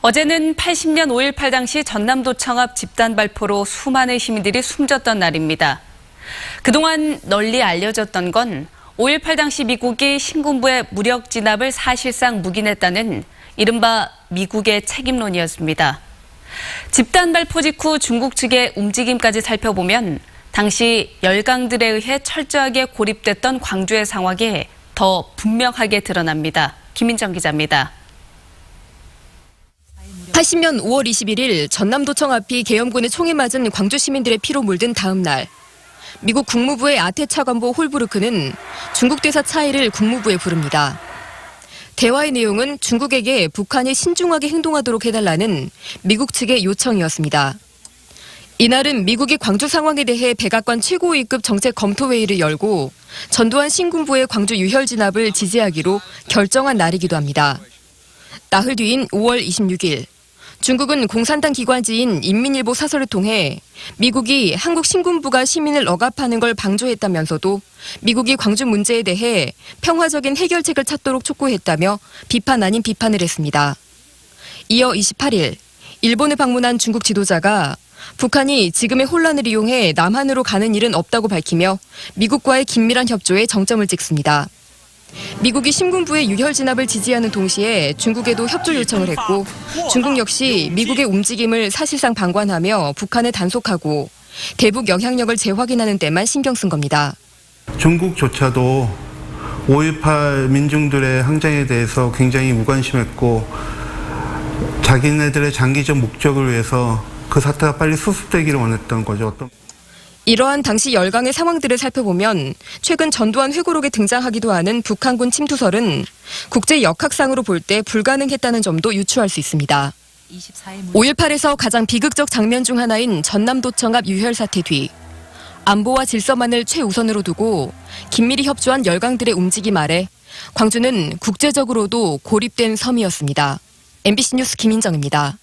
어제는 80년 5.18 당시 전남도청 앞 집단 발포로 수많은 시민들이 숨졌던 날입니다. 그동안 널리 알려졌던 건 5.18 당시 미국이 신군부의 무력 진압을 사실상 묵인했다는 이른바 미국의 책임론이었습니다. 집단 발포 직후 중국 측의 움직임까지 살펴보면 당시 열강들에 의해 철저하게 고립됐던 광주의 상황이 더 분명하게 드러납니다. 김민정 기자입니다. 80년 5월 21일 전남도청 앞이 계엄군의 총에 맞은 광주 시민들의 피로 물든 다음 날, 미국 국무부의 아테 차관보 홀브루크는 중국 대사 차이를 국무부에 부릅니다. 대화의 내용은 중국에게 북한이 신중하게 행동하도록 해달라는 미국 측의 요청이었습니다. 이날은 미국이 광주 상황에 대해 백악관 최고위급 정책 검토회의를 열고 전두환 신군부의 광주 유혈 진압을 지지하기로 결정한 날이기도 합니다. 나흘 뒤인 5월 26일, 중국은 공산당 기관지인 인민일보 사설을 통해 미국이 한국 신군부가 시민을 억압하는 걸 방조했다면서도 미국이 광주 문제에 대해 평화적인 해결책을 찾도록 촉구했다며 비판 아닌 비판을 했습니다. 이어 28일, 일본을 방문한 중국 지도자가 북한이 지금의 혼란을 이용해 남한으로 가는 일은 없다고 밝히며 미국과의 긴밀한 협조에 정점을 찍습니다. 미국이 신군부의 유혈 진압을 지지하는 동시에 중국에도 협조 요청을 했고 중국 역시 미국의 움직임을 사실상 방관하며 북한을 단속하고 대북 영향력을 재확인하는 데만 신경 쓴 겁니다. 중국조차도 5.18 민중들의 항쟁에 대해서 굉장히 무관심했고 자기네들의 장기적 목적을 위해서 그 사태가 빨리 수습되기를 원했던 거죠. 이러한 당시 열강의 상황들을 살펴보면 최근 전두환 회고록에 등장하기도 하는 북한군 침투설은 국제 역학상으로 볼 때 불가능했다는 점도 유추할 수 있습니다. 5.18에서 가장 비극적 장면 중 하나인 전남도청 앞 유혈 사태 뒤 안보와 질서만을 최우선으로 두고 긴밀히 협조한 열강들의 움직임 아래 광주는 국제적으로도 고립된 섬이었습니다. MBC 뉴스 김민정입니다.